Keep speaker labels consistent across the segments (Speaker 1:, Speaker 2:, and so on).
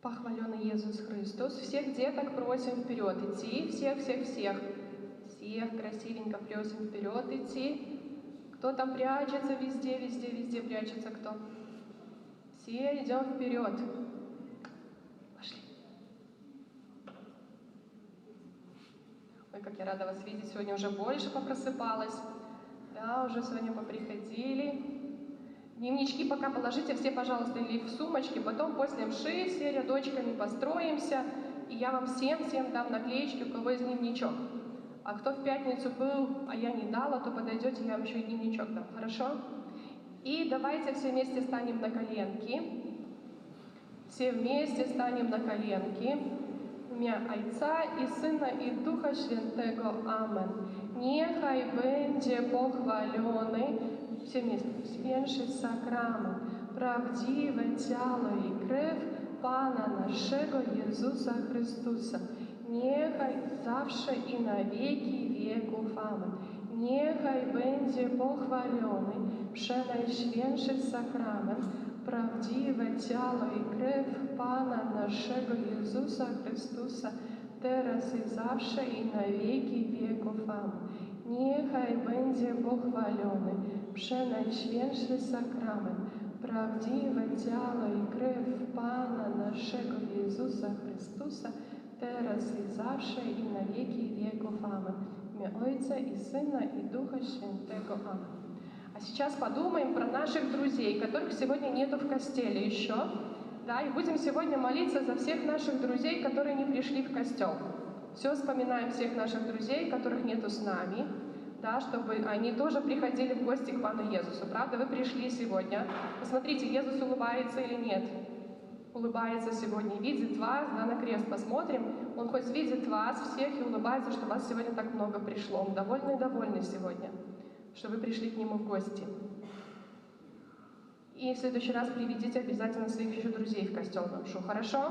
Speaker 1: Похваленный Иисус Христос. Всех деток просим вперед идти. Всех красивенько просим вперед идти. Кто там прячется? Везде прячется кто. Все идем вперед. Пошли. Ой, как я рада вас видеть. Сегодня уже больше попросыпалась. Да, уже сегодня поприходили. Дневнички пока положите все, пожалуйста, или в сумочки, потом после мши все рядочками построимся, и я вам всем дам наклеечки, у кого есть дневничок. А кто в пятницу был, а я не дала, то подойдете, я вам еще и дневничок дам, хорошо? И давайте все вместе станем на коленки. Все вместе станем на коленки. В ім'я Отця і Сина і Духа Святого. Амен. Нехай będzie pochwalony, все вместе, святейший сакрамент, правдивое тело и кровь Пана нашего Иисуса Хриstusa. Niechaj zawsze i na wieki wieków. Amen. Niechaj będzie pochwalony przenajświętszy sakrament, prawdziwe ciało i krew Pana naszego Jezusa Chrystusa, teraz i zawsze i na wieki wieków. Amen. Niechaj będzie pochwalony przenajświętszy sakrament, prawdziwe ciało i krew Pana naszego Jezusa Chrystusa, teraz i zawsze i na wieki wieków. Amen. В имя Отца и Сына и Духа Святого. Амен. А сейчас подумаем про наших друзей, которых сегодня нету в костеле еще. Да, и будем сегодня молиться за всех наших друзей, которые не пришли в костел. Все вспоминаем всех наших друзей, которых нету с нами, да, чтобы они тоже приходили в гости к Пану Иисусу. Правда, вы пришли сегодня. Посмотрите, Иисус улыбается или нет? Улыбается сегодня, видит вас, да, на крест посмотрим. Он хоть видит вас всех и улыбается, что вас сегодня так много пришло. Он довольный сегодня, что вы пришли к Нему в гости. И в следующий раз приведите обязательно своих еще друзей в костел на мшу. Хорошо?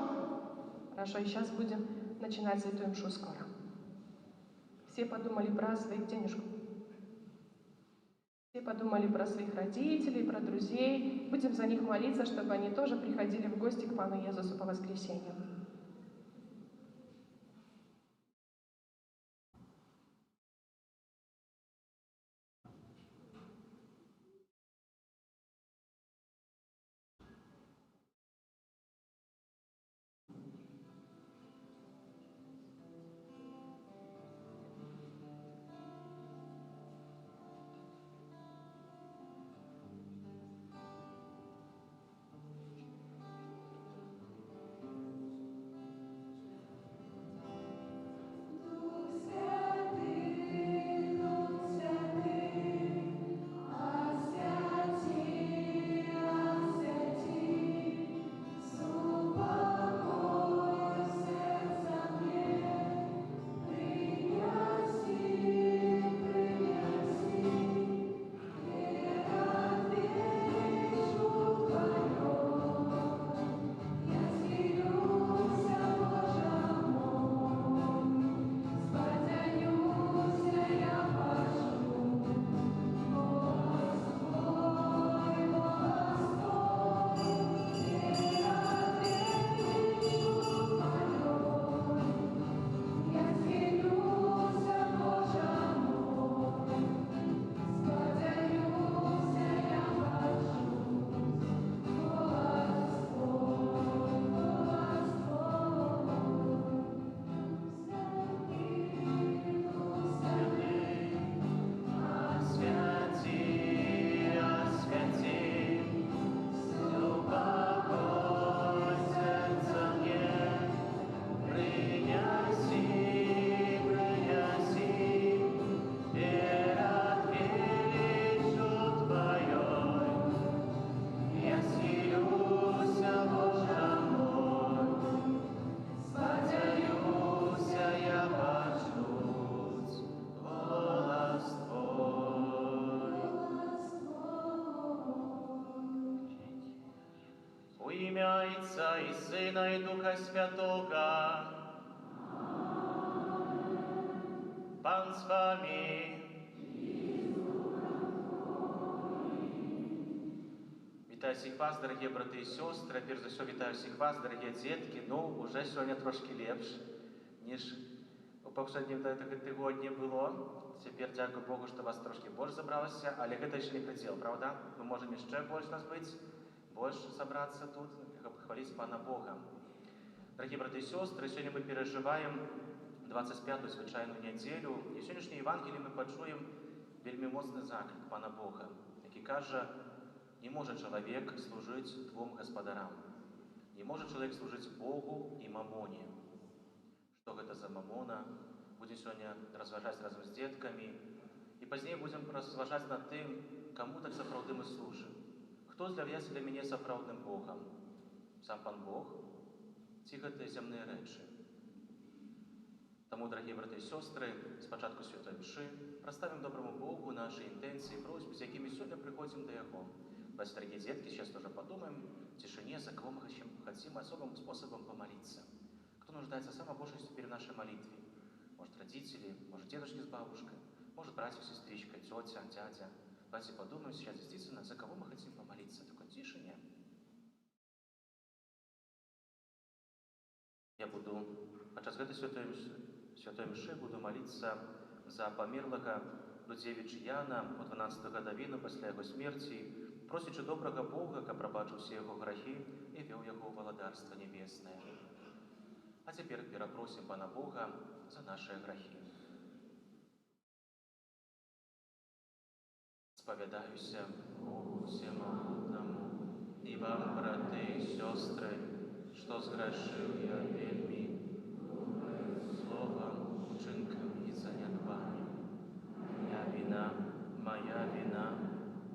Speaker 1: Хорошо, и сейчас будем начинать святую мшу скоро. Все подумали про своих денежку. Все подумали про своих родителей, про друзей. Будем за них молиться, чтобы они тоже приходили в гости к Пану Иисусу по воскресеньям.
Speaker 2: Отца и Сына и Духа Святого. Пан с вами. Вітаю всіх вас, дорогі брати і сестри. Перш за все, вітаю всіх вас, дорогі дітки. Ну, уже сьогодні трошки лепш, ніж у попшеднім тижні було. Тепер дякую Богу, що вас трошки більше зібралося, але це ще не предел, правда? Ми можемо ще більше нас бути, більше зібратися тут, хвалити Пана Бога. Дорогі брати і сестри, сьогодні ми переживаємо 25-ту звичайну неділю, і в сьогоднішній Євангелії ми почуємо вельми моцний заклик Пана Бога, який каже: не може чоловік служити двом господарам. Не може чоловік служити Богу і мамоні. Що це за мамона? Будем сегодня разважать разом с детками. И позднее будем разважать над тем, кому так сапраўды мы служим. Кто з'являється для меня сапраўдным Богом? Сам Пан Бог? Ці гэта зямныя рэчы? Тому, дорогие браты и сестры, спочатку Святой Мши проставим доброму Богу наши интенции и просьбы, с якими сегодня приходим до Его. Давайте, дорогие детки, сейчас тоже подумаем в тишине, за кого мы хотим особым способом помолиться. Кто нуждается самой большей теперь в нашей молитве? Может, родители, может, дедушки с бабушкой, может, братья, сестричка, тетя, дядя. Давайте подумаем сейчас действительно, за кого мы хотим помолиться. В такой тишине. Я буду, подчас гэтай святой мши, буду молиться за померлого Людзевіча Яна у 12 гадавіну пасля яго смерти, просячы добрага Бога, каб прабачыў усе яго грахі і вёў яго ў валадарства небеснае. А теперь перепросим Пана Бога за наши грехи. Споведаюся Богу Всемогутному и вам, браты и сестры, что сгрешил я вельми словом, учинком и занятванием. Моя вина,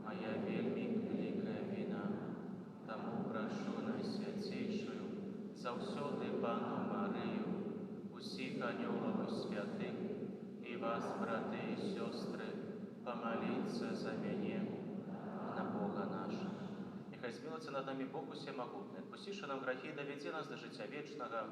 Speaker 2: моя вельми великая вина. Тому прошу Найсвятейшую, завсёды Пану Марию, усіх анёлов и святых, и вас, браты и сестры, помолиться за меня на Бога нашего. Нехай змилуется над нами Бог Всемогутный, отпустивший нам грехи, доведи нас до життя вечного.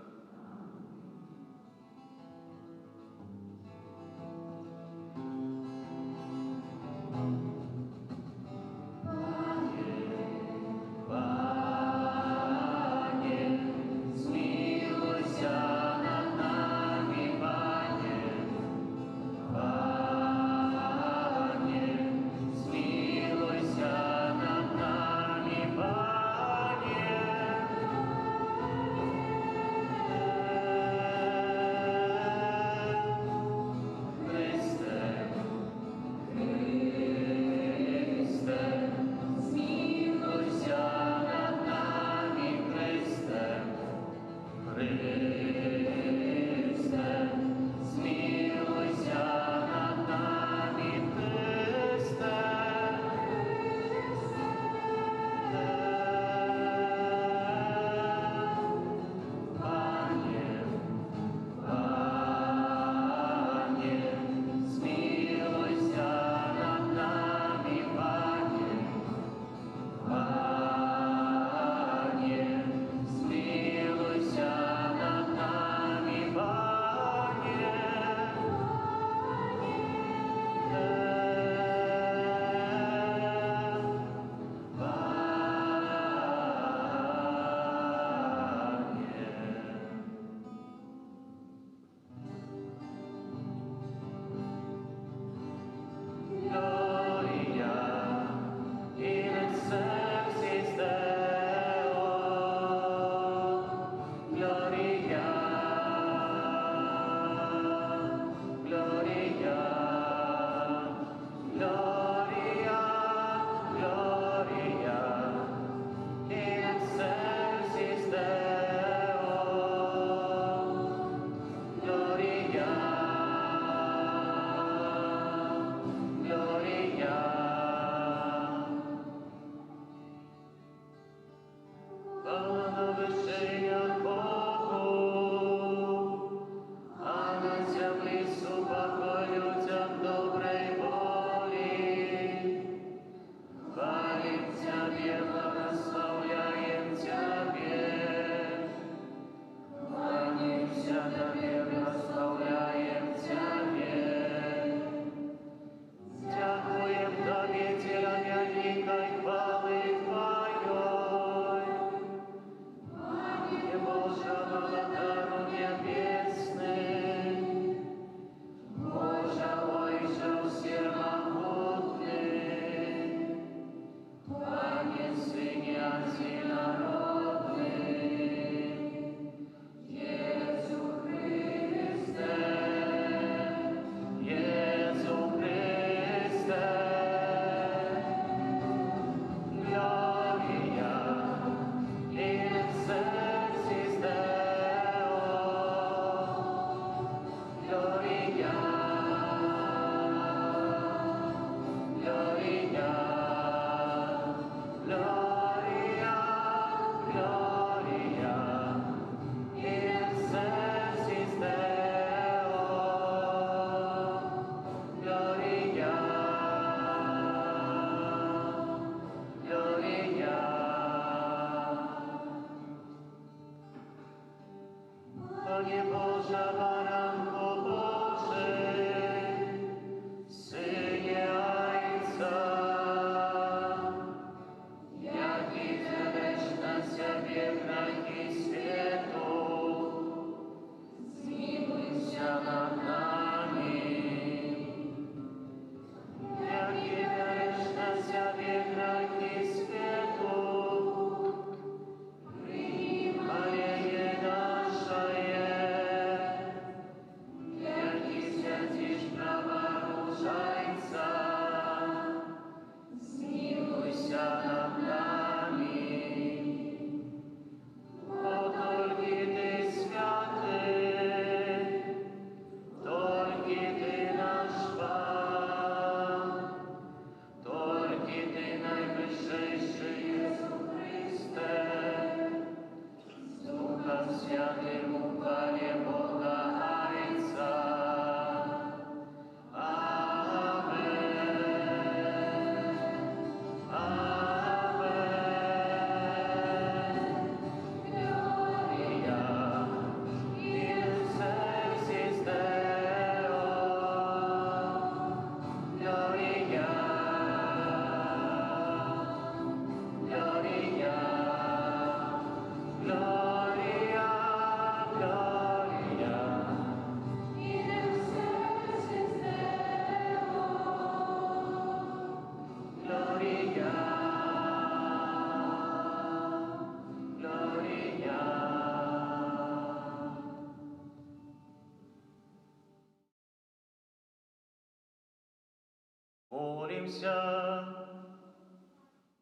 Speaker 2: Молимся.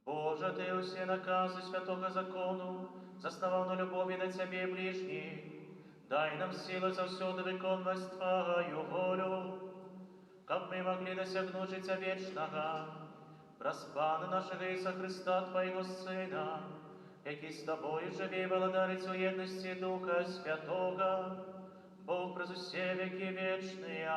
Speaker 2: Боже, Ти усі накази святого закону заснував на любові на Тебе ближніх. Дай нам силы завсюду виконувати Твою волю, как мы могли досягнуть життя вечного, праз Пана нашего Иисуса Христа, Твоего Сына, який з Тобою живе і володарить у єдності Духа Святого, Бог през усе веки вечные.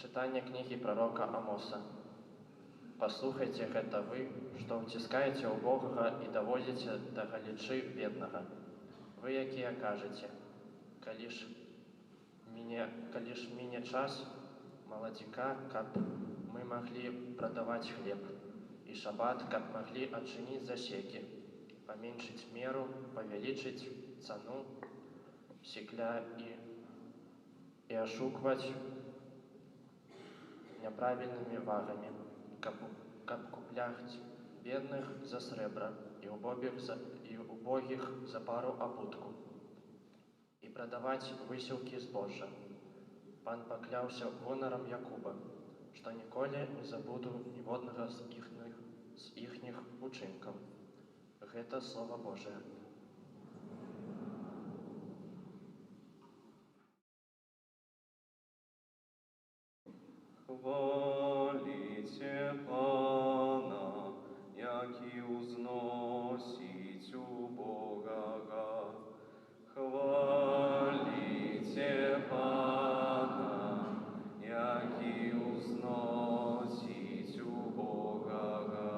Speaker 3: Читание книги пророка Амоса. «Послухайте гэта вы, што ўціскаеце убогага і даводзіце да галечы беднага. Вы, якія кажаце, калі ж міне час маладзіка, каб мы маглі прадаваць хлеб, і шабат, каб маглі адчыніць засекі, паменшыць меру, павялічыць цану секля і ашукваць няправільнымі вагамі, каб купляць бедных за срэбра і убогіх за пару абутку і прадаваць высілкі збожжа. Пан пакляўся гонарам Якуба, што ніколі не забуду ніводнага з іхніх учынкаў». Гэта Слова Божае.
Speaker 4: Хваліце Пана, які узносіць убогага. Хваліце Пана, які узносіць убогага.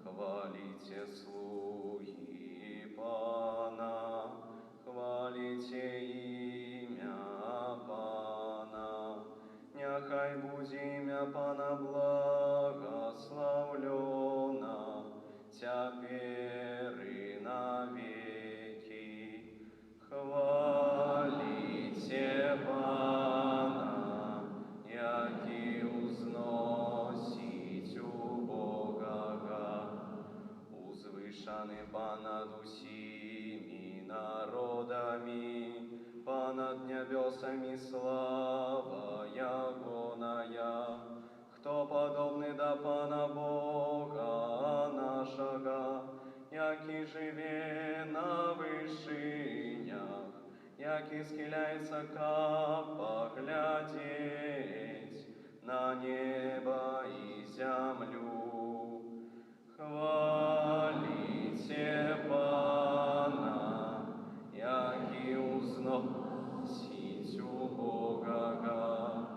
Speaker 4: Хваліце слугі всеми народами, понад небесами слава Ягоная. Кто подобный до Пана Бога нашего, яки живе на вышинях, яки схиляется поглядеть на небо и землю. Хвалите Пана, яки узносить у Бога,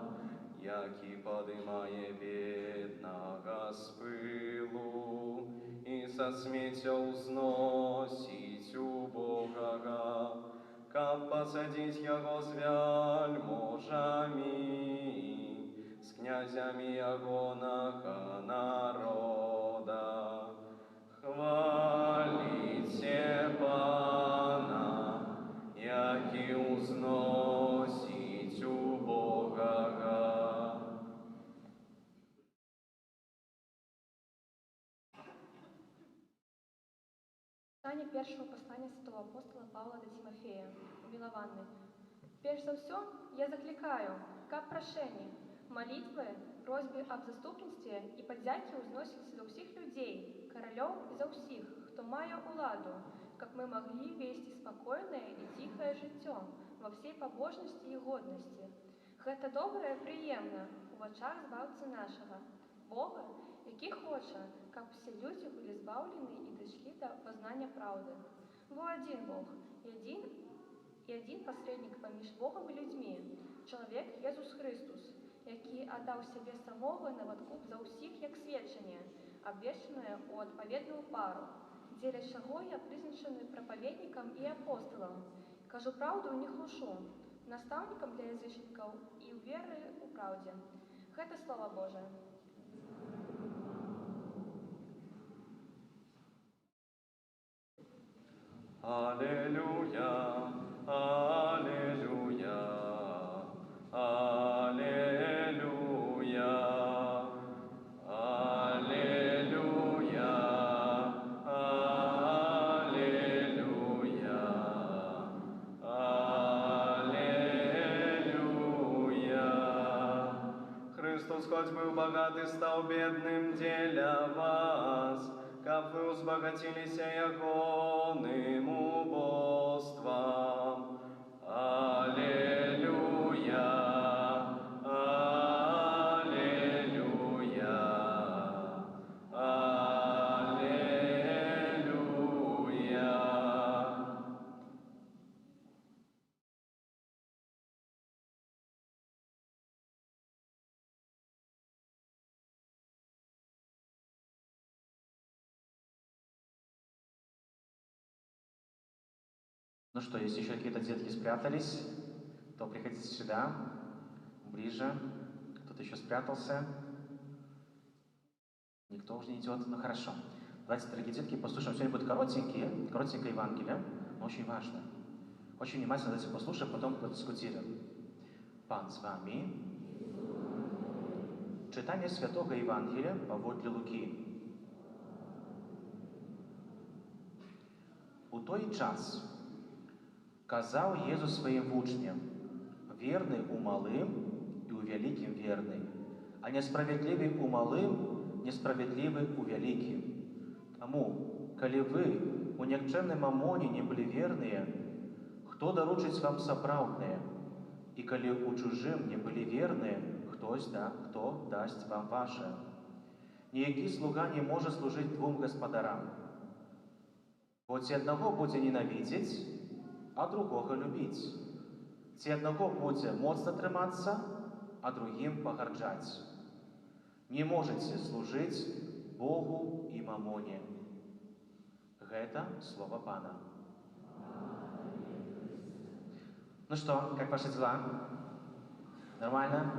Speaker 4: яки подымае бедного с пылу, и со смеця узносить у Бога, как посадить его с вельможами, с князями ягонаха народа. Хвалите Пана, яки узносить у Бога.
Speaker 5: Читання першого послання святого апостола Павла до Тимофея, Милованный. Перш за все, я закликаю, как прошение, молитвы, просьбы об заступництве и поддяки узносились за всех людей, королев и за всех, кто мая уладу, как мы могли вести спокойное и тихое життя во всей побожности и годности. Гэта доброе приемно в очах Збавцы нашего, Бога, який хоче, как все люди были збавлены и дошли до познания правды. Бо один Бог, и один посредник поміж Богом и людьми, человек Иисус Христос, який отдав себе самого на откуп за всіх, як свідчення, обвешенное у отповедную пару, деля чего я призначений проповедником и апостолом, кажу правду не глушу, наставником для язычников и веры у правде. Это Слово Божие.
Speaker 4: Аллилуйя, аллилуйя, аллилуйя, аллилуйя, аллилуйя, аллилуйя. Христос хоть был богат и стал бедным для вас, как вы узбогатились ягоным убоством. Аллилуйя, аллилуйя, аллилуйя.
Speaker 2: Ну что, если еще какие-то детки спрятались, то приходите сюда, ближе. Кто-то еще спрятался. Никто уже не идет. Ну хорошо. Давайте, дорогие детки, послушаем. Сегодня будет коротенькое Евангелие, но очень важно. Очень внимательно давайте послушаем, потом подискутируем. Пан с вами. Читание Святого Евангелия поводле Луки. У той час казав Єсус своїм учням: «Вірний у малим і у великим вірний, а несправедливий у малим, несправедливий у великим. Тому, коли ви у никчемном мамоне не были верные, кто доручить вам соправдное? И коли у чужим не были верные, кто даст вам ваше? Ніякий слуга не може служить двум господарам. Бо ці одного буде ненавидеть, а другого любить. Ці одного буде моцно триматися, а другим погарджать. Не можете служить Богу и мамоне». Это слово Пана. Ну что, как ваши дела? Нормально?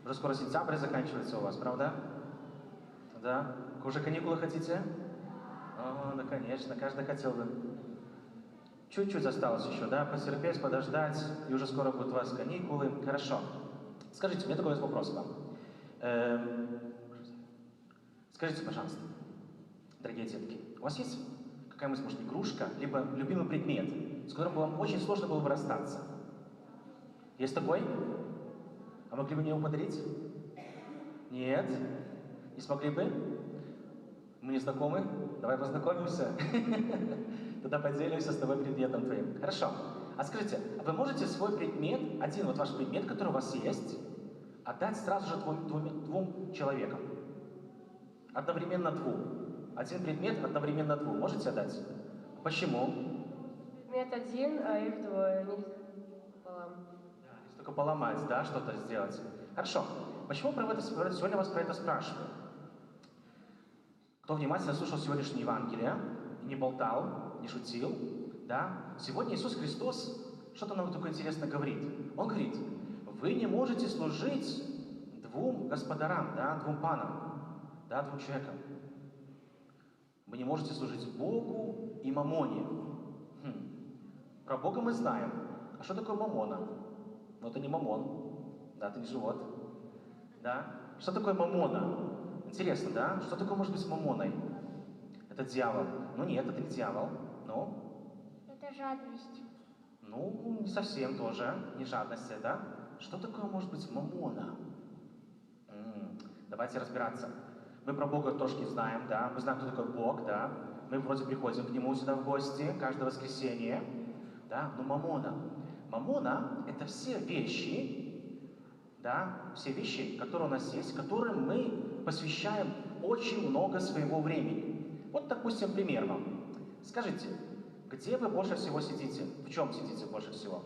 Speaker 2: Уже скоро сентябрь заканчивается у вас, правда? Да? Уже каникулы хотите? О, ну конечно, каждый хотел бы. Чуть-чуть осталось еще, да? Потерпеть, подождать, и уже скоро будут у вас каникулы. Хорошо. Скажите, у меня такой вопрос к вам. Скажите, пожалуйста, дорогие детки, у вас есть какая мысль, может, игрушка, либо любимый предмет, с которым вам очень сложно было бы расстаться? Есть такой? А могли бы мне его подарить? Нет? Не смогли бы? Мы не знакомы? Давай познакомимся. Тогда поделимся с тобой предметом твоим. Хорошо. А скажите, а вы можете свой предмет, один вот ваш предмет, который у вас есть, отдать сразу же двум человекам? Одновременно двум. Один предмет одновременно двум. Можете отдать? Почему?
Speaker 1: Предмет один, а их двое. Нельзя пополам.
Speaker 2: Если только поломать, да, что-то сделать. Хорошо. Почему сегодня вас про это спрашиваю? Кто внимательно слушал сегодняшнее Евангелие, и не болтал, не шутил, да? Сегодня Иисус Христос что-то нам такое интересно говорит. Он говорит, вы не можете служить двум господарам, да, двум панам, да, двум человекам. Вы не можете служить Богу и мамоне. Про Бога мы знаем. А что такое мамона? Ну, это не мамон, да, это не живот. Да? Что такое мамона? Интересно, да? Что такое может быть с мамоной? Это дьявол. Ну нет, это не дьявол. Ну?
Speaker 5: Это жадность.
Speaker 2: Ну, не совсем тоже. Не жадность это. Что такое может быть мамона? Давайте разбираться. Мы про Бога трошки знаем, да? Мы знаем, кто такой Бог, да? Мы вроде приходим к Нему сюда в гости каждое воскресенье. Да? Но мамона. Мамона – это все вещи, да? Все вещи, которые у нас есть, которым мы посвящаем очень много своего времени. Вот, допустим, пример вам. Скажите, где вы больше всего сидите? В чем сидите больше всего?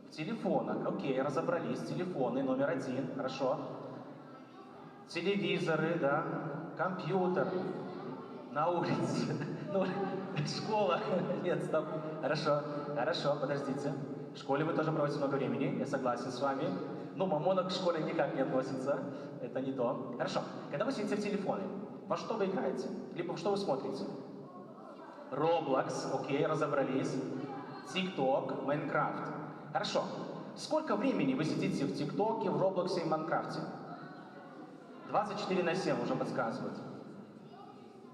Speaker 2: В телефонах. Окей, разобрались. Телефоны номер один. Хорошо. Телевизоры, да. Компьютер. На улице. Ну, школа. Нет, стоп. Хорошо. Хорошо, подождите. В школе вы тоже проводите много времени. Я согласен с вами. Ну, мамона к школе никак не относится. Это не то. Хорошо. Когда вы сидите в телефоне, во что вы играете? Либо что вы смотрите? Roblox, окей, разобрались. TikTok, Майнкрафт. Хорошо. Сколько времени вы сидите в ТикТоке, в Роблоксе и в Майнкрафте? 24/7 уже подсказывают.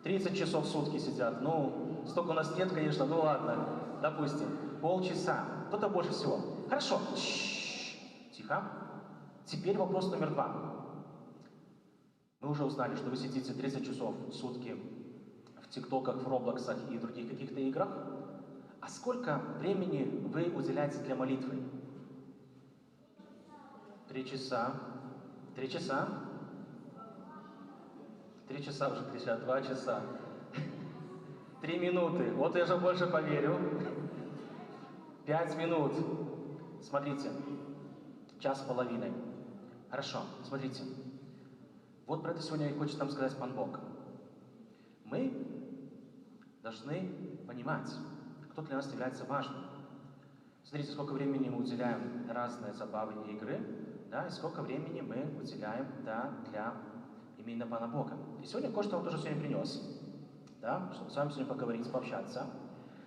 Speaker 2: 30 часов в сутки сидят. Ну, столько у нас нет, конечно, ну ладно. Допустим, полчаса. Кто-то больше всего. Хорошо. Тихо. Теперь вопрос номер 2. Мы уже узнали, что вы сидите 30 часов в сутки в ТикТоках, в Роблоксах и других каких-то играх. А сколько времени вы уделяете для молитвы? 3 часа. 3 часа? 3 часа уже кричат, 2 часа. 3 минуты. Вот я же больше поверю. 5 минут. Смотрите. 1.5 часа. Хорошо, смотрите. Вот про это сегодня и хочет нам сказать Пан Бог. Мы должны понимать, кто для нас является важным. Смотрите, сколько времени мы уделяем на разные забавы и игры, да, и сколько времени мы уделяем, да, для именно Пана Бога. И сегодня кое-что вам тоже сегодня принес, да, чтобы с вами сегодня поговорить, пообщаться.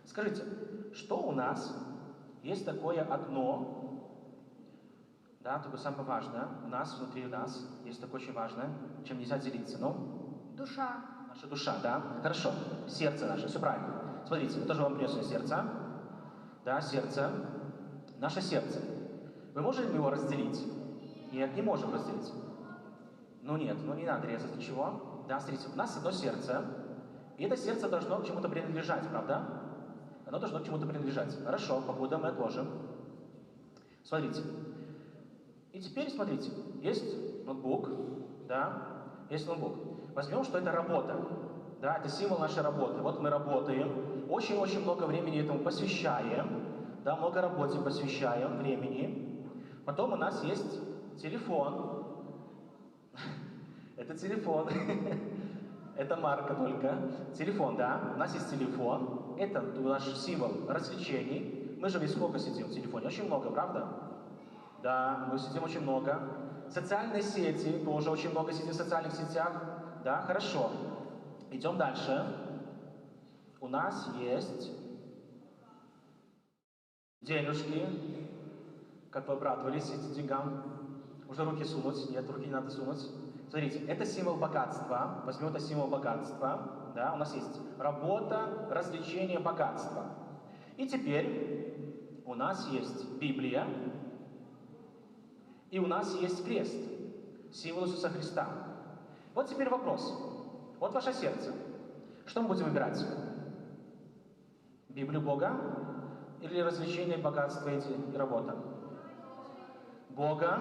Speaker 2: Скажите, что у нас есть такое окно, да, такое самое важное, у нас, внутри нас, есть такое очень важное, чем нельзя делиться, ну?
Speaker 5: Душа.
Speaker 2: Наша душа, да? Хорошо. Сердце наше, все правильно. Смотрите, я тоже вам принесу сердце. Да, сердце. Наше сердце. Вы можете его разделить? Нет, не можем разделить. Ну нет, ну не надо резать ничего. Да, смотрите, у нас одно сердце, и это сердце должно к чему-то принадлежать, правда? Оно должно к чему-то принадлежать. Хорошо, покуда мы отложим. Смотрите. И теперь, смотрите, есть ноутбук, да, есть ноутбук. Возьмем, что это работа, да, это символ нашей работы. Вот мы работаем, очень-очень много времени этому посвящаем, да, много работе посвящаем времени. Потом у нас есть телефон. Это телефон. Это марка только. Телефон, да, у нас есть телефон. Это наш символ развлечений. Мы же ведь сколько сидим в телефоне? Очень много, правда? Да, мы сидим очень много. Социальные сети, тоже очень много сидим в социальных сетях. Да, хорошо. Идем дальше. У нас есть денежки. Как вы обрадовались этим деньгам? Уже руки сунуть? Нет, руки не надо сунуть. Смотрите, это символ богатства. Возьмем это символ богатства.
Speaker 6: да, у нас есть работа, развлечение, богатство. И теперь у нас есть Библия, и у нас есть крест, символ Иисуса Христа. Вот теперь вопрос. Вот ваше сердце. Что мы будем выбирать? Библию Бога или развлечение, богатство и работа? Бога?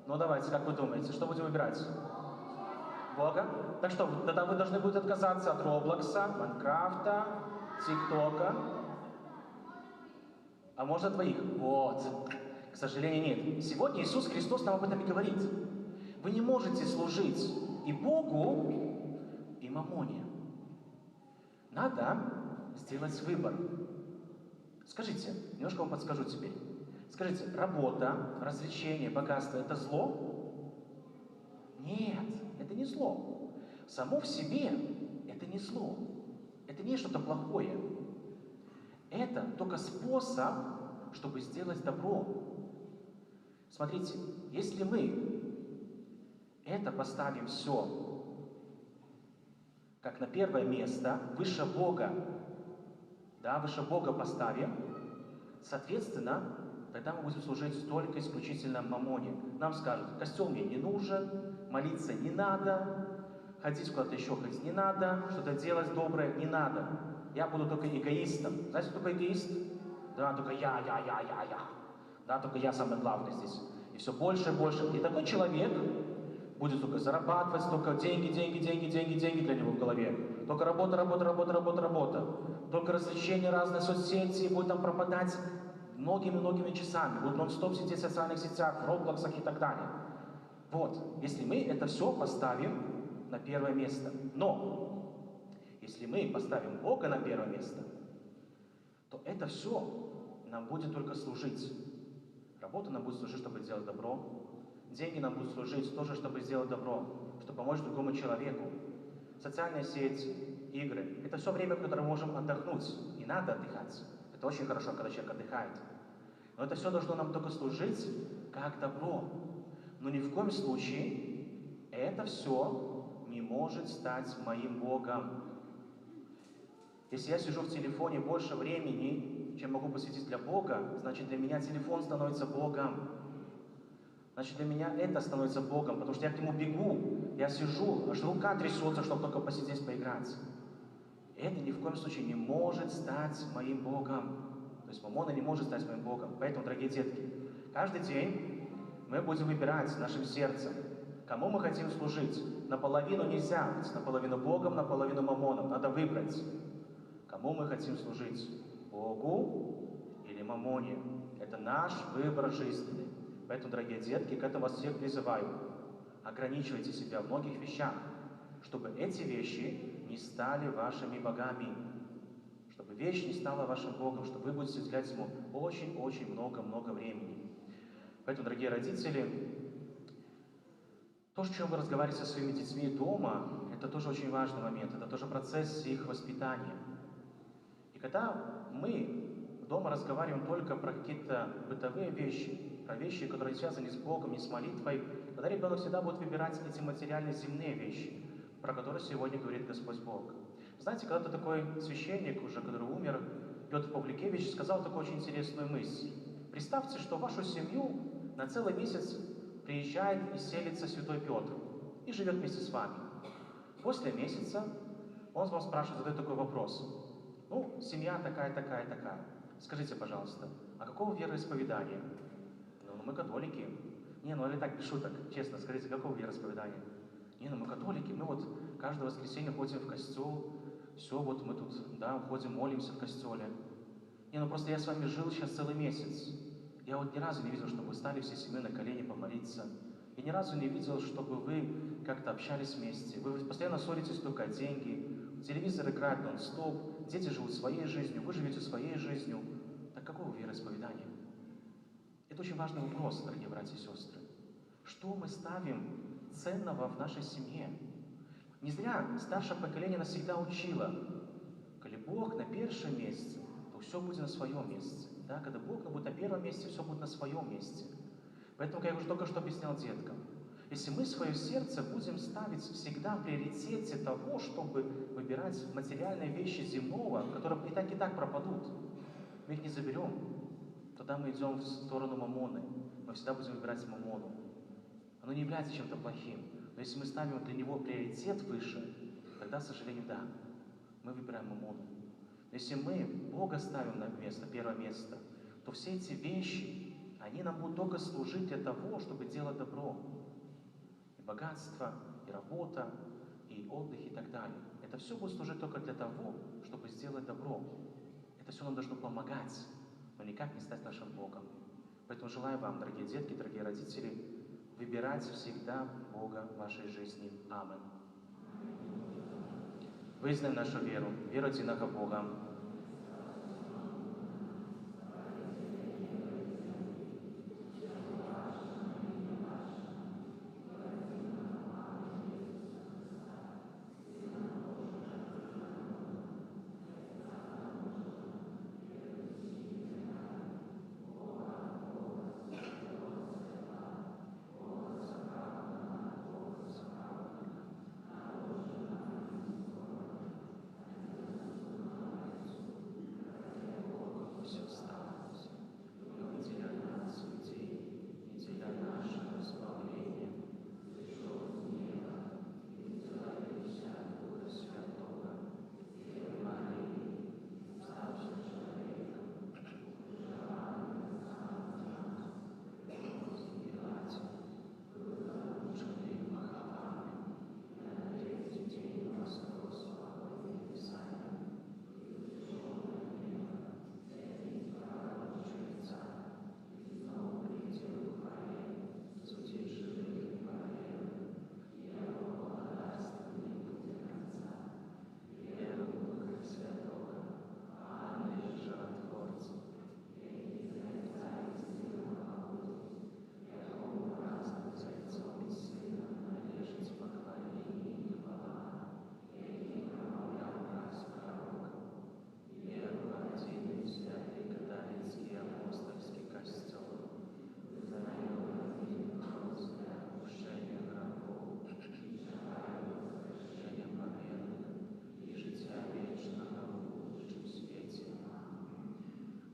Speaker 6: Ну давайте, как вы думаете, что будем выбирать? Бога? Так что, тогда вы должны будете отказаться от Роблокса, Майнкрафта, ТикТока. А может от двоих? Вот. К сожалению, нет. Сегодня Иисус Христос нам об этом и говорит. Вы не можете служить и Богу, и мамоне. Надо сделать выбор. Скажите, немножко вам подскажу теперь. Скажите, работа, развлечение, богатство – это зло? Нет, это не зло. Само в себе это не зло. Это не что-то плохое. Это только способ, чтобы сделать добро. Смотрите, если мы это поставим все как на первое место, выше Бога, да, выше Бога поставим, соответственно, тогда мы будем служить только исключительно мамоне. Нам скажут, костел мне не нужен, молиться не надо, ходить куда-то еще ходить не надо, что-то делать доброе не надо. Я буду только эгоистом. Знаете, кто такой эгоист? Да, только я. Да, только я самый главный здесь. И все больше и больше. И такой человек будет только зарабатывать, только деньги для него в голове. Только работа. Только развлечения, разные соцсети, будет там пропадать многими часами. Будут нон-стоп сидеть в социальных сетях, в Роблоксах и так далее. Вот, если мы это все поставим на первое место. Но, если мы поставим Бога на первое место, то это все нам будет только служить. Работа нам будет служить, чтобы сделать добро. Деньги нам будут служить тоже, чтобы сделать добро, чтобы помочь другому человеку. Социальные сети, игры – это все время, в которое мы можем отдохнуть. И надо отдыхать. Это очень хорошо, когда человек отдыхает. Но это все должно нам только служить как добро. Но ни в коем случае это все не может стать моим Богом. Если я сижу в телефоне больше времени, чем могу посвятить для Бога, значит для меня телефон становится Богом. Значит для меня это становится Богом, потому что я к нему бегу, я сижу, аж рука трясется, чтобы только посидеть, поиграть. И это ни в коем случае не может стать моим Богом. То есть мамона не может стать моим Богом. Поэтому, дорогие детки, каждый день мы будем выбирать нашим сердцем, кому мы хотим служить. Наполовину нельзя быть, наполовину Богом, наполовину мамоном. Надо выбрать, кому мы хотим служить. Богу или мамоне. Это наш выбор жизненный. Поэтому, дорогие детки, к этому вас всех призываю. Ограничивайте себя в многих вещах, чтобы эти вещи не стали вашими богами. Чтобы вещь не стала вашим Богом, чтобы вы будете уделять ему очень-очень много времени. Поэтому, дорогие родители, то, о чем вы разговариваете со своими детьми дома, это тоже очень важный момент, это тоже процесс их воспитания. И когда мы дома разговариваем только про какие-то бытовые вещи, про вещи, которые связаны не с Богом, не с молитвой, тогда ребенок всегда будет выбирать эти материальные земные вещи, про которые сегодня говорит Господь Бог. Знаете, когда-то такой священник, уже который умер, Петр Павликевич, сказал такую очень интересную мысль. Представьте, что в вашу семью на целый месяц приезжает и селится святой Петр и живет вместе с вами. После месяца он вам спрашивает, задает такой вопрос. Ну, семья такая. Скажите, пожалуйста, а какого вероисповедания? Ну, мы католики. Не, ну или так, без шуток, честно, скажите, какого вероисповедания? Не, ну мы католики, мы вот каждое воскресенье ходим в костел, все, вот мы тут, да, ходим, молимся в костеле. Не, ну просто я с вами жил сейчас целый месяц. Я вот ни разу не видел, чтобы вы стали все семьей на колени помолиться. Я ни разу не видел, чтобы вы как-то общались вместе. Вы постоянно ссоритесь только о деньги. Телевизор играет нон-стоп. Дети живут своей жизнью, вы живете своей жизнью. Так какого вероисповедания? Это очень важный вопрос, дорогие братья и сестры. Что мы ставим ценного в нашей семье? Не зря старшее поколение нас всегда учило. Когда Бог на первом месте, то все будет на своем месте. Да? Когда Бог будет на первом месте, все будет на своем месте. Поэтому, как я уже только что объяснял деткам, Если мы свое сердце будем ставить всегда в приоритете того, чтобы выбирать материальные вещи земного, которые и так пропадут, мы их не заберем, тогда мы идем в сторону мамоны. Мы всегда будем выбирать мамону. Оно не является чем-то плохим. Но если мы ставим для него приоритет выше, тогда, к сожалению, да, мы выбираем мамону. Но если мы Бога ставим на место, первое место, то все эти вещи, они нам будут только служить для того, чтобы делать добро. И богатство, и работа, и отдых, и так далее. Это все будет служить только для того, чтобы сделать добро. Это все нам должно помогать, но никак не стать нашим Богом. Поэтому желаю вам, дорогие детки, дорогие родители, выбирать всегда Бога в вашей жизни. Аминь. Вызнаем нашу веру, веру единого Бога.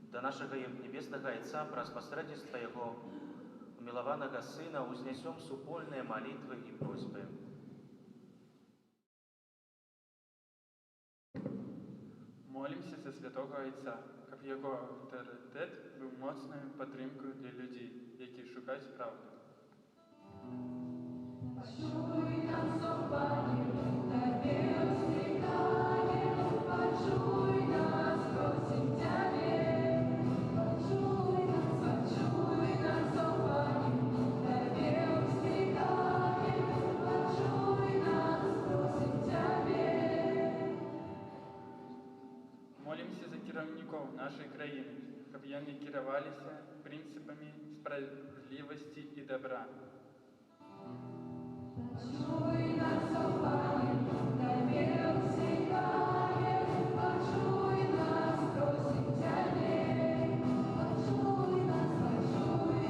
Speaker 6: Да нашего Небесного Отца, праз посредничество Его умилованного Сына, узнесем супольные молитвы и просьбы.
Speaker 7: Молимся за Святого Отця, щоб його авторитет був моцною підтримкою для людей, які шукають правди.
Speaker 8: Почуй нас, о Пане, Тебе усміхаєм, почуй нас, просим Тебе. Почуй нас, о Пане, Тебе усміхаєм, почуй нас, просим Тебе.
Speaker 7: Молимся за керівників нашої країни, щоб вони керувалися принципами справедливості і добра.
Speaker 8: Почуй нас, о Пане, Тебе усміхаєм, почуй нас, просим Тебе. Почуй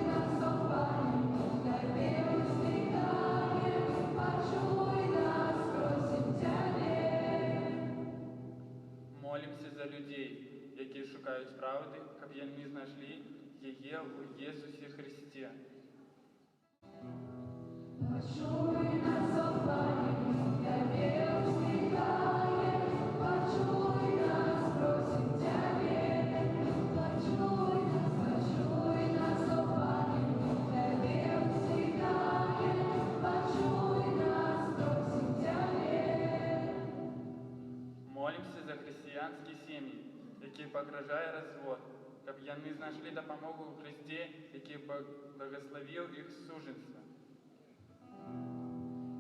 Speaker 8: нас, о Пане, Тебе усміхаєм, почуй нас, просим Тебе.
Speaker 7: Молимся за людей, які шукають правди, щоб вони знайшли її у Ісусі Христі.
Speaker 8: Почуй нас, о Пане, Тебе усміхаєм, почуй нас, просим Тебе. Почуй нас, о Пане, Тебе усміхаєм, почуй нас, просим Тебе.
Speaker 7: Молимся за християнські сім'ї, які погрожає розвод, щоб вони знайшли допомогу у Христі, який благословив їх суженство.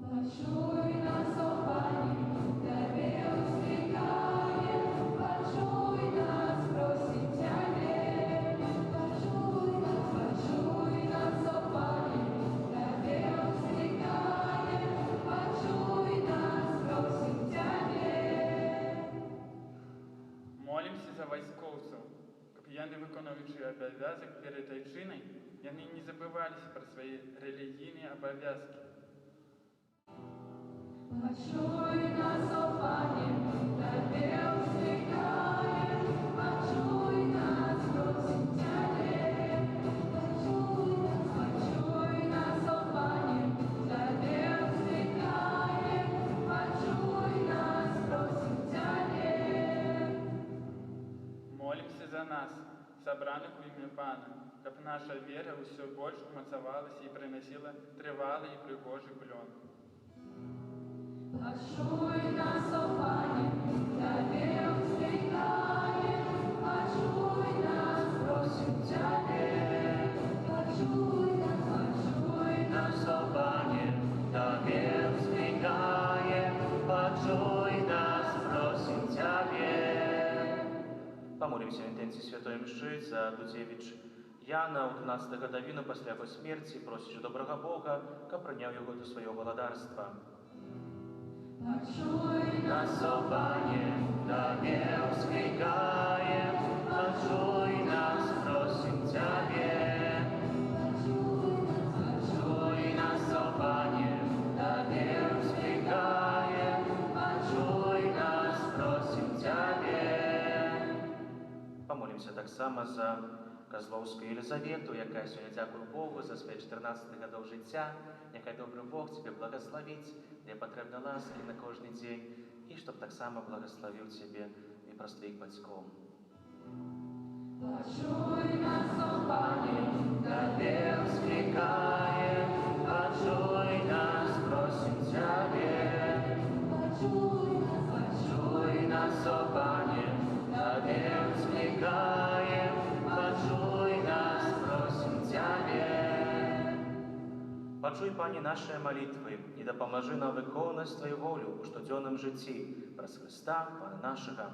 Speaker 8: Почуй нас, о Пане, Тебе усміхаєм, почуй нас, просим Тебе. Почуй нас, о Пане, Тебе усміхаєм, почуй нас, просим Тебе.
Speaker 7: Молимся за військовців, щоб вони, виконуючи обов'язок перед Отчиною, вони не забувалися про свої релігійні обов'язки,
Speaker 8: Почуй нас, о Пане, Тебе устыгаем, почуй нас, просим Тебя. Почуй нас, о Пане, Тебе устыгаем, почуй нас, просим Тебя.
Speaker 7: Молимся за нас, собраних в ім'я Пана, щоб наша віра усе більше умацовалась і приносила тривалий і пригожий плон.
Speaker 8: Почуй нас, о Пане, Тебе устыгаем, почуй нас, просим Тебя. Почуй нас, о Пане,
Speaker 6: Тебе вздыхаем, почуй нас, просим Тебе. Помолимся в интенции Святой Мши за Дудзевич Яна, у 12 годовину після його смерті, просячи доброго Бога, ка прийняв його до свого володарства.
Speaker 8: почуй
Speaker 6: Нас, о Пане, Тебе вздыхаем, почуй нас, просим Тебе. Почуй нас, о Пане, Тебе вздыхаем, почуй нас, просим Тебе. Помолимся так само за Козловську Єлизавету, яка сьогодні, дякую Богу, за своє 14 годов життя. Нехай добрий Бог тебе благословить, де потрібно ласки на кожний день, і щоб так само благословив тебе і про своїх батьків.
Speaker 8: Почуй нас, о Пане,
Speaker 6: Тебе вздыхаем, почуй нас, просим Тебе. Почуй нас, о Пане, Тебе вздыхаем, почуй нас, просим Тебе. Почуй, Пане, наши молитвы, и да поможи нам виконувати Твою волю у щоденном житті, праз Христа, Пана нашого.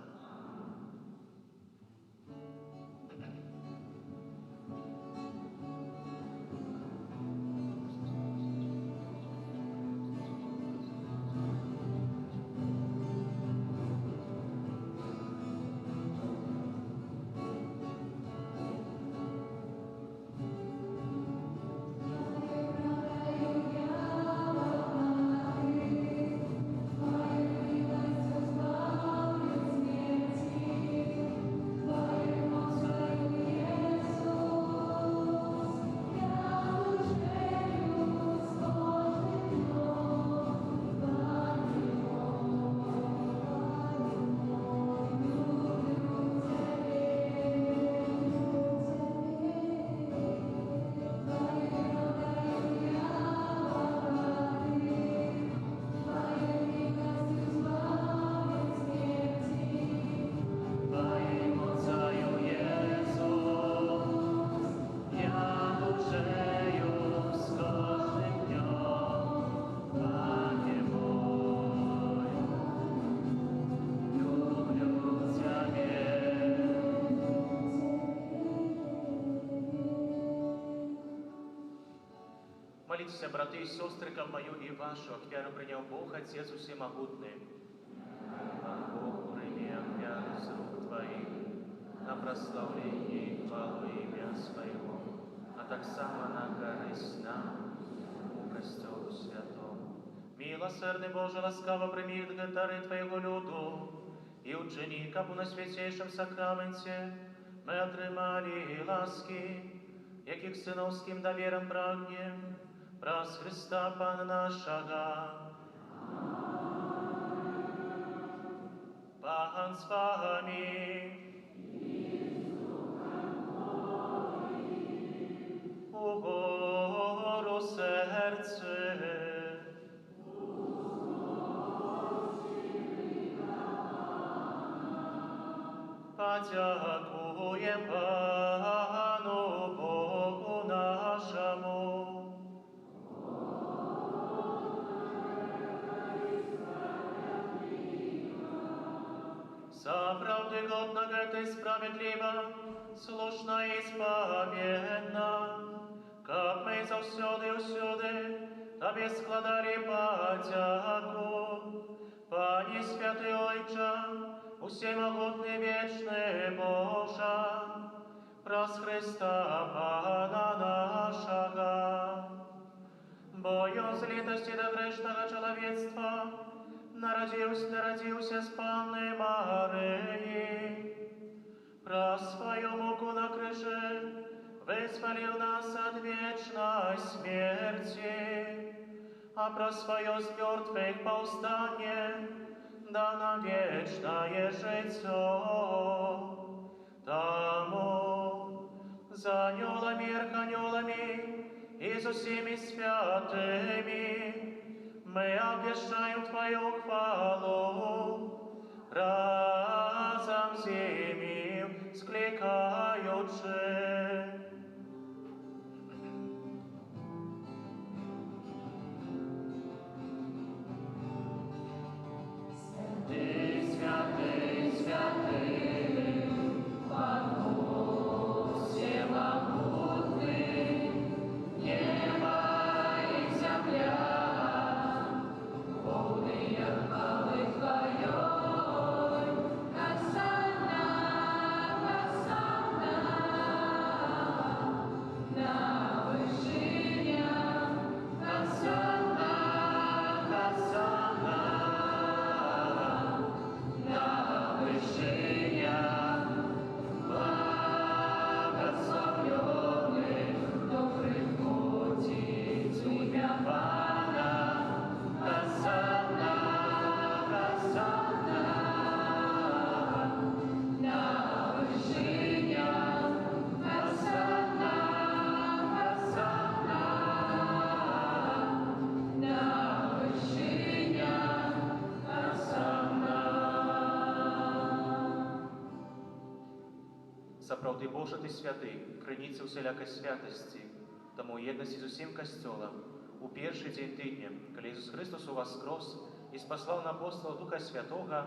Speaker 6: Молитесь, браты и сестры, ко мою и вашу, к веру принял Бог, Отец Всемогутный. Бог, прими веру с рук Твоих, на прославление и хвалу имя Своего, а так само на корысть нам, у Костелу Святому. Милосердный Боже, ласкаво прими дары Твоего люду, и учини, кабу на святейшем сакраменте мы отримали ласки, яких сыновским довером прагнем, праз Христа Пана нашего. Пан с вами. У гору серце. Подякуем Пану Богу нашему. За правды годно этой справедливо, слушно и исповедно, как мы завсёды и усюды Тобі складали подяку. Пане святий Ойче, усемогутний вечний Боже, праз Христа Пана нашего, бою злитости до грешного человечества,
Speaker 2: народился с Панной Марией, про свою муку на крыже вызволил нас от вечной смерти, а про свое с мертвых повстание да нам вечное житье. Тому за анёлами, арханёлами и со всеми святыми мы обвещаем Твою хвалу, разом зимим скликаючи. Сапраўды Божа ты святы, крыніца усялякай святасці, таму єднасці з усім касцёлам. У першы дзень тыдня, калі Ісус Христос уваскрос і спаслаў на апостала Духа Святога,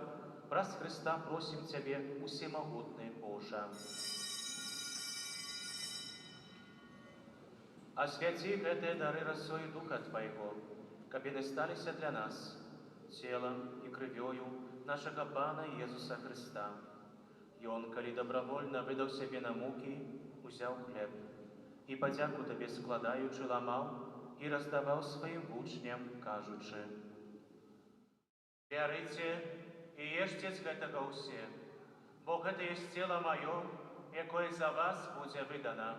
Speaker 2: праз Христа просім Цябе, усемагутны Божа. Асвяці гэтыя дары расою Духа Твайго, каб яны сталіся для нас целам і крывёю нашага Пана Езуса Христа. Ён, калі добровольна выдаў сябе на мукі, узяў хлеб і падзяку Табе складаючы ламаў і раздаваў сваім вучням, кажучы: «Бярыце і ешце з гэтага ўсе, бо гэта ёсць цела маё, якое за вас будзе выдана».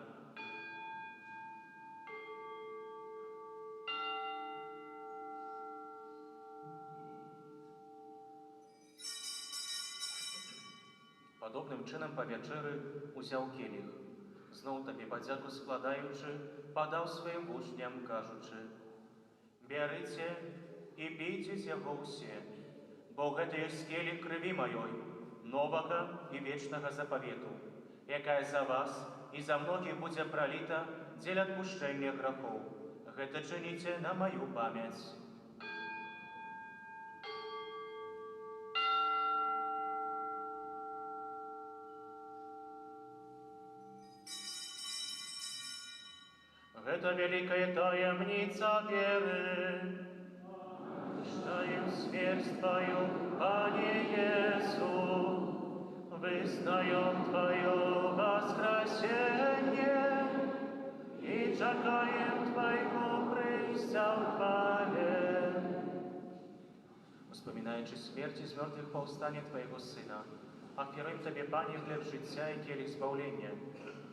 Speaker 2: Падобным чынам па вячэры узяў келіх, зноў Табе падзяку складаючы, падаў сваім вучням, кажучы: «Бярыце і пійце з яго ўсе, бо гэта ёсць келіх крыві маёй, новага і вечнага запавету, якая за вас і за многіх будзе праліта дзеля адпушчэння грахоў. Гэта чыніце на маю памяць». Это великая таямница веры. Чтаем смерть Твою, Пане Иису, вызнаем Твое воскресение и чекаем Твоего прийстя в хвале. Вспоминаючи смерть из мертвых повстання Твоего Сына, аферуем Тебе, Пане, хлеб життя и келих збавлення.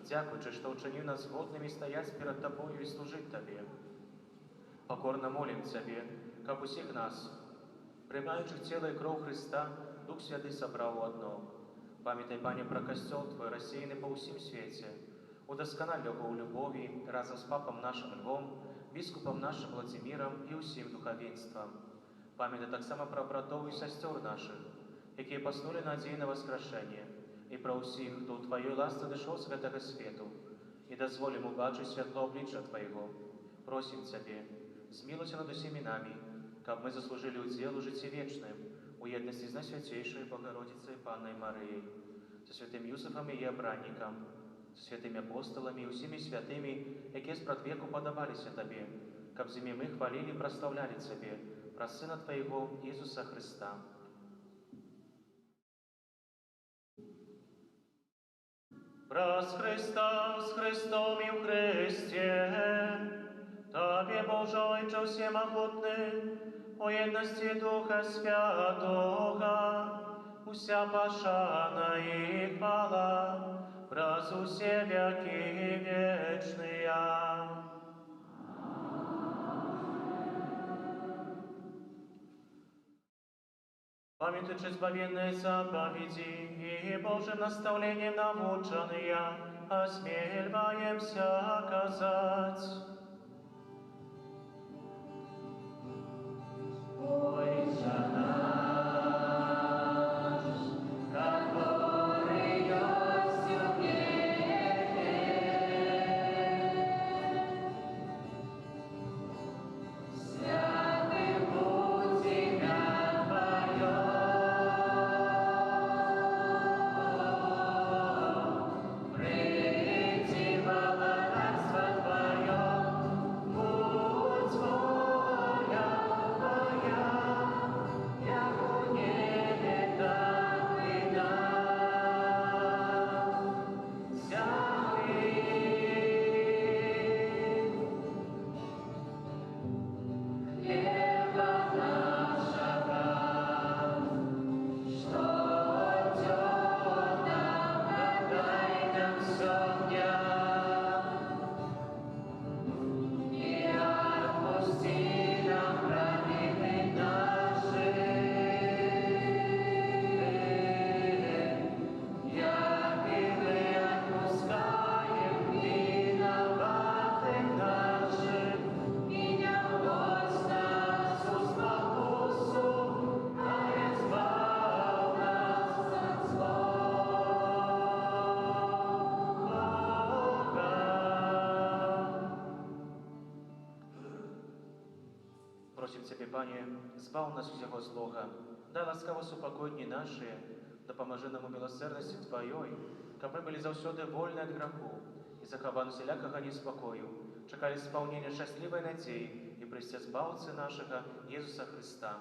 Speaker 2: Дякуючи, што ўчыніў нас годнымі стаяць перад Табою і служыць Табе. Покорно молім Цябе, каб усіх нас, прымаючых цела і кроў Христа, Дух Святы сабраў у адно. Памятай, Пане, пра касцёл Твой, рассеяны па ўсім свеце. Удасканаль яго ў любові разам з папам нашым Львом, біскупам нашым Владзімірам і ўсім духавенствам. Памятай таксама пра братоў і сясцёр нашых, якія паснулі надзеі на воскрашэнне, і пра ўсіх, хто ў Тваёй ласцы дышоў з гэтага свету, і дазволім убачыць святло аблічча Твайго. Просім Цябе, змілуйся над усімі намі, каб мы заслужылі ўдзел у жыцці вечным, у еднасці з Найсвяцейшай Богородицей Паннай Марыяй, са святым Юсафам і Абраннікам, са святымі апосталамі і ўсімі святымі, якія спрадвеку падабаліся Табе, каб з імі мы хвалілі і праслаўлялі Цябе праз Сына Твайго Ісуса Христа. Праз Христа, з Христом і в Христі, Табе, Боже Ойче всемогутний, о єдності Духа Святого, уся пошана і хвала, враз усе веки вечные. Памятуючи збавенные заповеди и Божьим наставлением наученные, осмеливаемся казать. Отче наш, который есть в небе, святым будь имя Твое, приди владарство Твое, будь воля Твоя, як у небе, так и на земле. Хлеба нашего, что идет нам, подай нам сегодня, и отпусти нам провины наши, як и мы отпускаем виноватым нашим, и не вводь нас в искусу, а избавь нас от злого. Просим Тебе, Пане, збав нас усього злога, дай ласкаво супокой дні наші, допоможи нам у милосердности Твоей, каб мы были завсёды вольны от греху и захованы всякого неспокою, чекали исполнения счастливой надеи и престе збавцы нашего Иисуса Христа.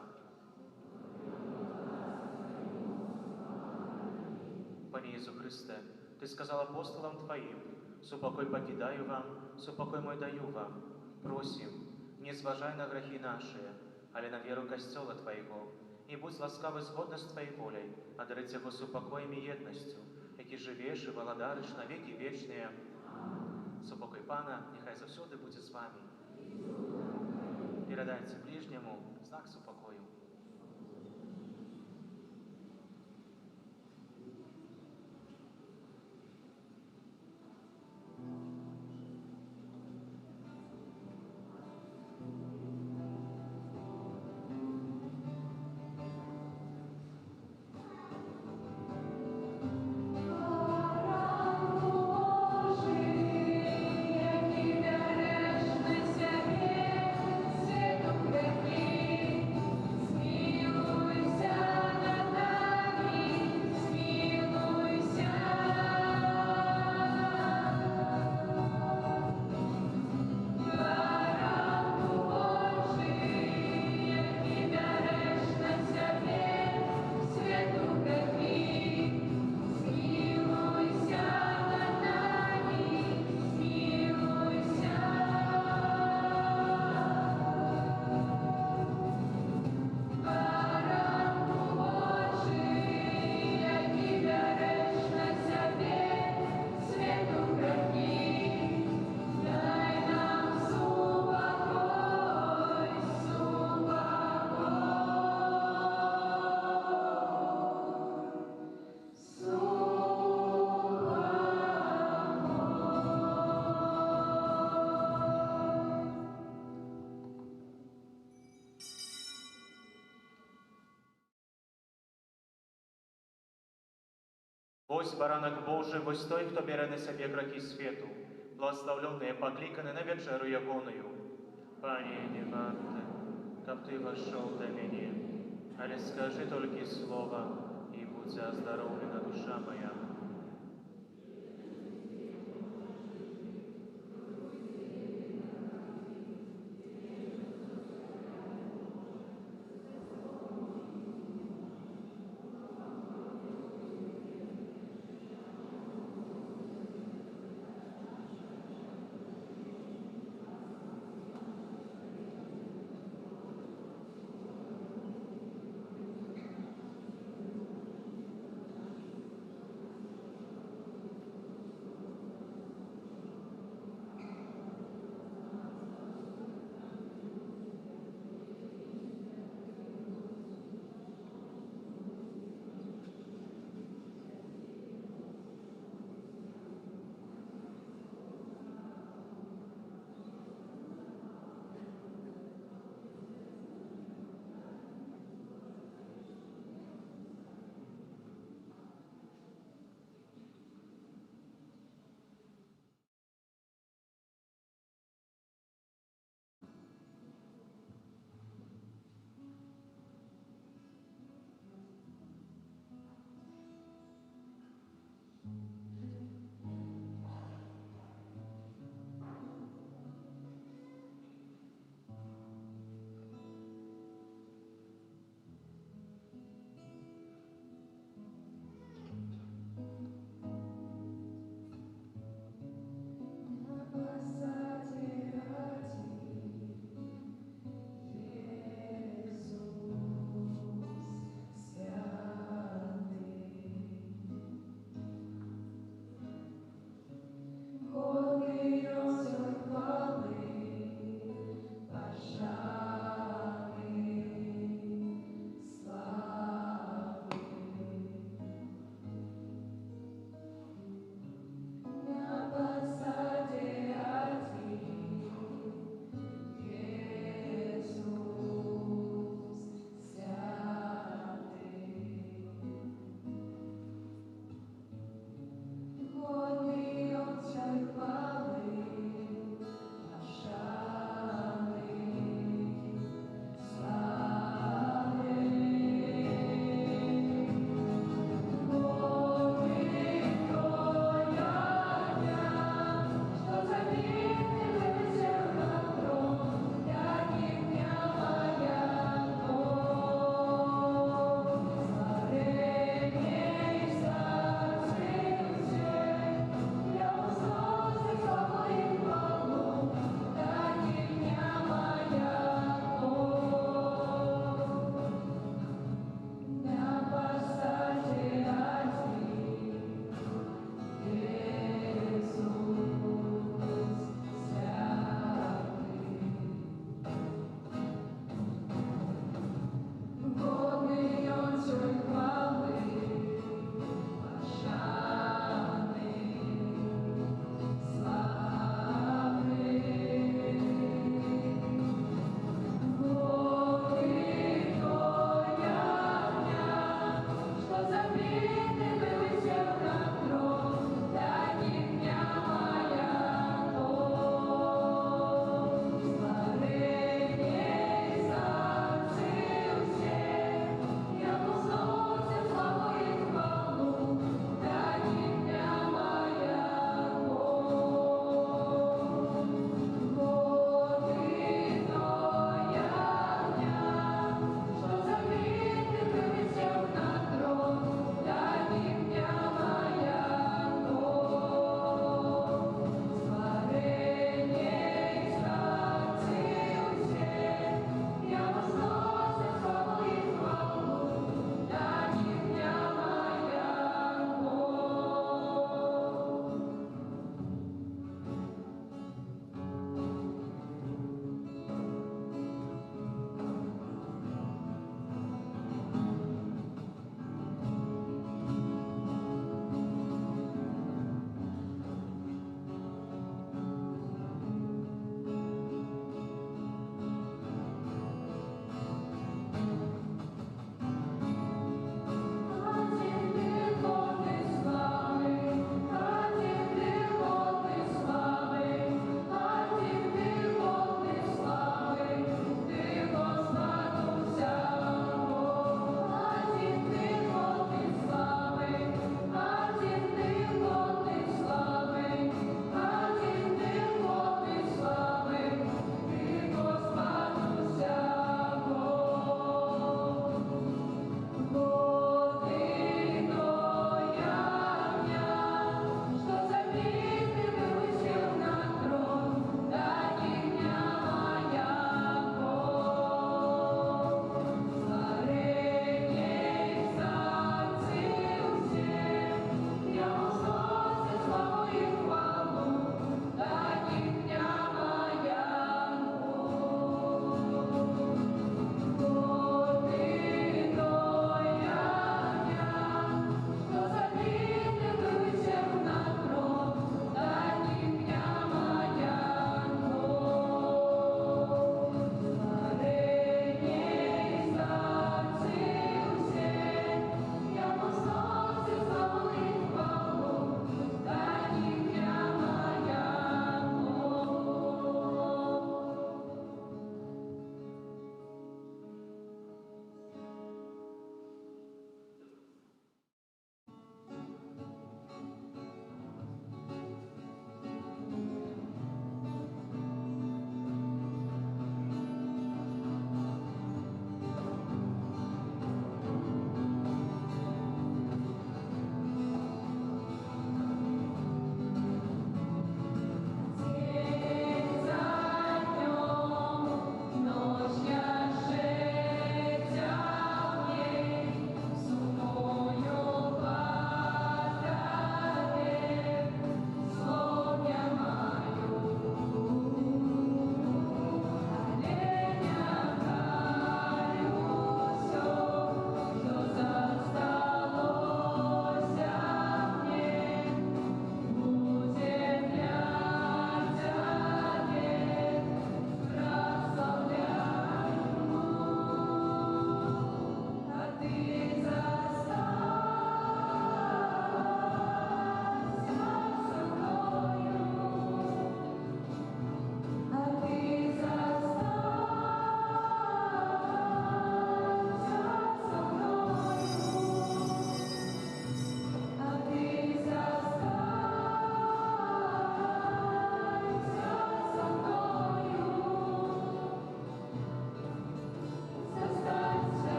Speaker 2: Пане Иису Христе, Ты сказал апостолам Твоим: «Супокой покидаю вам, супокой мой даю вам». Просим, не зважай на грехи наши, але на веру Костела Твоего, и будь ласкавый згодно с Твоей волей, одарить его супокоем и едностью, які живеш і володариш на веки вечные. Супокой Пана, нехай завсёды буде з вами. Передайте ближнему знак супокою. Ось баранок Божий, ось той, хто бере на себе грехи світу, благословленные покликаны на вечеру ягоную. Пане, не варто, как Ты вошел до меня, але скажи только слово, и будь оздоровлена душа моя.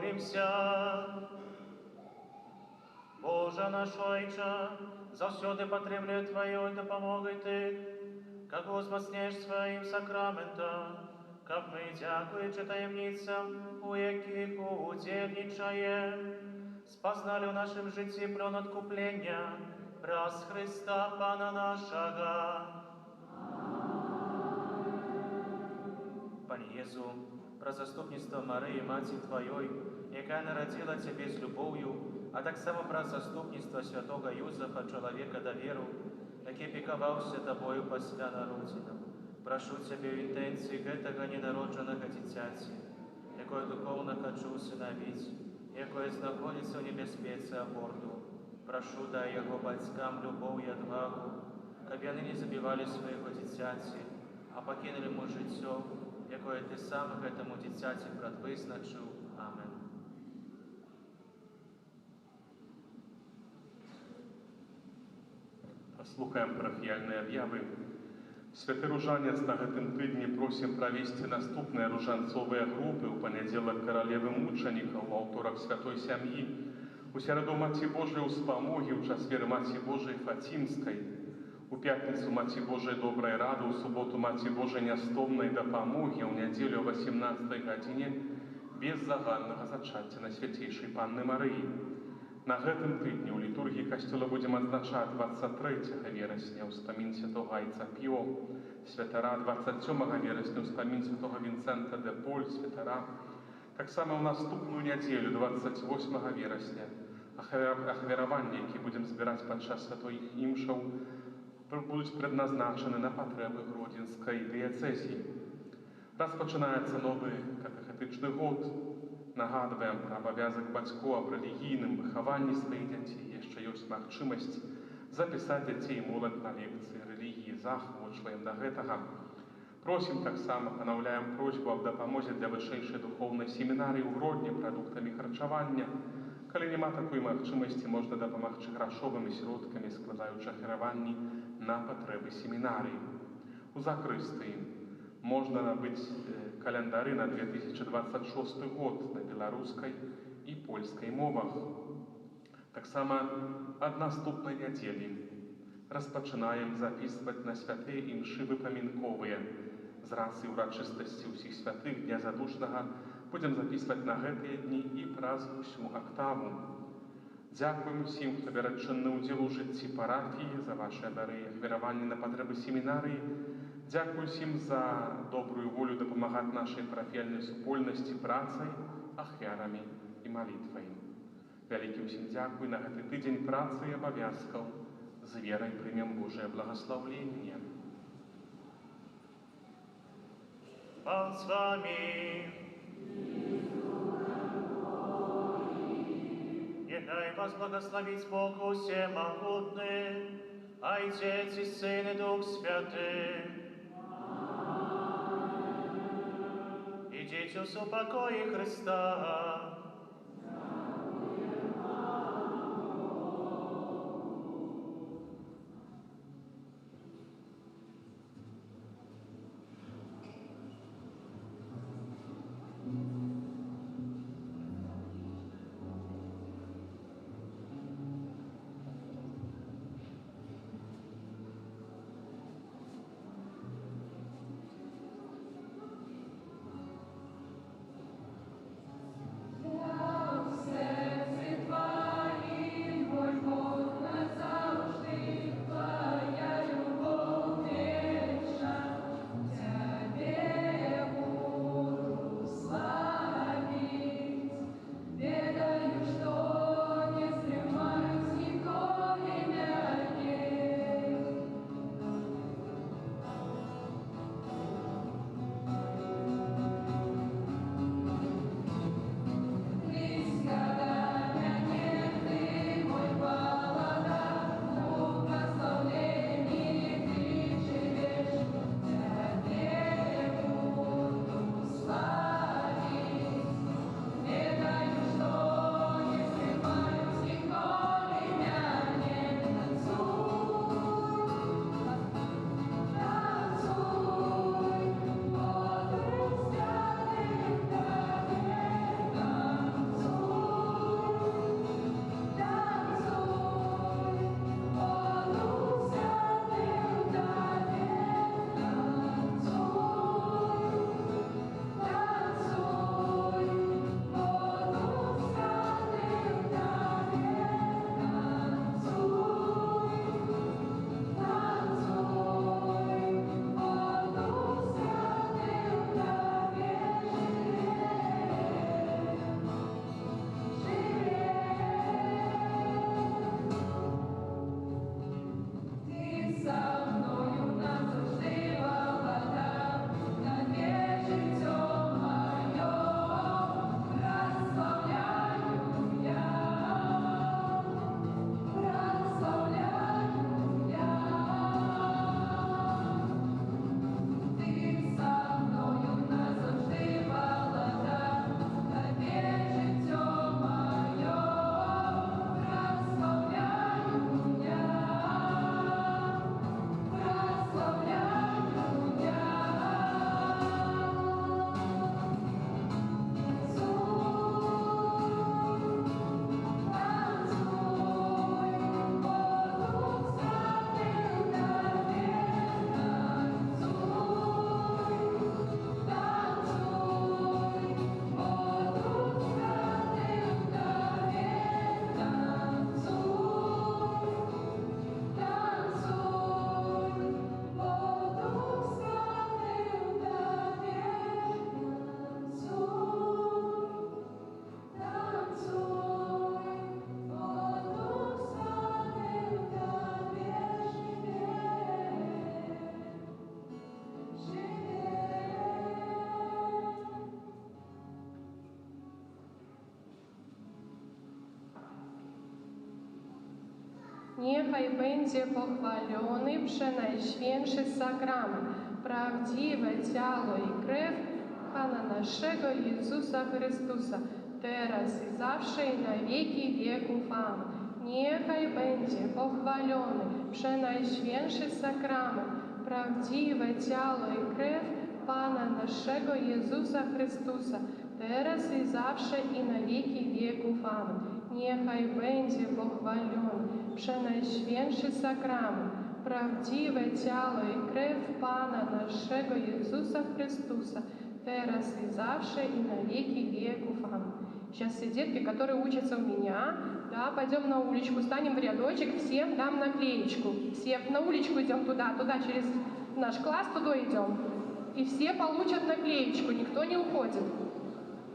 Speaker 2: Помолимся. Боже наш Ойче, завсёды потребляю Твоей допомоги Ти, как возмоцнеш своим сакраментом, как ми, дякуючи таємницям, у яких удельничаєм, спознали в нашем житті плен откуплення, раз Христа Пана нашого. Пане Єзу, про заступництво Марії, Маті Твоєї, яка народила Тебе з любов'ю, а так само про заступництво святого Юзефа, чоловіка довіру, який піковався Тобою після народження. Прошу Тебе в інтенції этого ненародженого дитяті, якое духовно хочу усиновити, якое знаходиться в небезпеці аборту. Прошу, дай його батькам любов і отвагу, щоб вони не забивали свого дитяті, а покинули йому життя, якое Ти сам этому дитяті предвизначив. Амен.
Speaker 9: Слухаем парафіяльныя аб'явы. Святы ружанец на гэтым тыдні просім правесці наступныя ружанцовыя групы ў панядзелак каралевы мучанікаў, у аўторак святой сям'і, у сераду Маці Божай Успамогі, у чацвер Маці Божай Фацімскай, у пятніцу Маці Божай Добрай Рады, у суботу Маці Божай Нястомнай Дапамогі, у нядзелю о 18 гадзіне без загальнага зачацця Найсвяцейшай Панны Марыі. На гэтым тыдні ў літургіі касцёла будзем адзначаць 23 верасня ўспамін святога Айца Піо, святара 27 верасня ўспамін святога Вінцэнта де Поль, святара. Таксама ў наступную нядзелю 28 верасня ахвяраванні, які будзем збіраць падчас святой імшаў, будуць прадназначаны на патрэбы Гродзенскай дыяцэзіі. Распачынаецца новы катэхетычны год. Нагадваем пра абавязак бацькоў аб рэлігійным выхаванні сваіх дзяцей. Яшчэ ёсць магчымасць запісаць дзяцей і моладзь на лекцыі рэлігіі, заахвочваем да гэтага. Просім таксама, панаўляем просьбу аб дапамозе для вышэйшай духоўнай семінарыі ў Гродні прадуктамі харчавання. Калі няма такой магчымасці, можна дапамагчы грашовымі сродкамі, складаючы ахвяраванні на патрэбы семінарыі. У закрыстыі можна набыць календары на 2026 год на беларускай і польскай мовах. Таксама ад наступнай нядзелі распачынаем запісваць на святыя імшы выпамінковыя. З рацыі ўрачыстасці ўсіх святых Дня Задушнага будзем запісваць на гэтыя дні і праз усю актаву. Дзякуем усім, хто бярэ чынны ўдзел у жыцці парафіі, за вашыя дары і ахвяраванні на патрэбы семінарыі. Дзякуй усім за добрую волю дапамагаць нашай парафіяльнай супольнасці працай, ахвярамі і малітвай. Вялікі ўсім дзякуй на гэты тыдзень працы і абавязкаў. З верай прымем Божае благаслаўленне.
Speaker 2: Пан з вами. Нехай вас благословить Бог Всемогутный, Отец и Сын и Дух Святый. Идите в покое Христа.
Speaker 8: Yeah.
Speaker 1: Niechaj będzie pochwalony przenajświętszy sakrament, prawdziwe ciało i krew Pana naszego Jezusa Chrystusa, teraz i zawsze i na wieki wieków. Amen. Niechaj będzie pochwalony przenajświętszy sakrament, prawdziwe ciało i krew Pana naszego Jezusa Chrystusa, teraz i zawsze i na wieki wieków. Amen. Niechaj będzie pochwalony przenajświętszy sakrament, prawdziwe ciało i krew Pana naszego Jezusa Chrystuса, teraz и завше, и на веки веков. Аминь. Сейчас все детки, которые учатся у меня, да, пойдем на уличку, станем в рядочек, всем дам наклеечку. Все на уличку идем туда, через наш класс, туда идем. И все получат наклеечку, никто не уходит.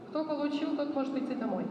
Speaker 1: Кто получил, тот может идти домой.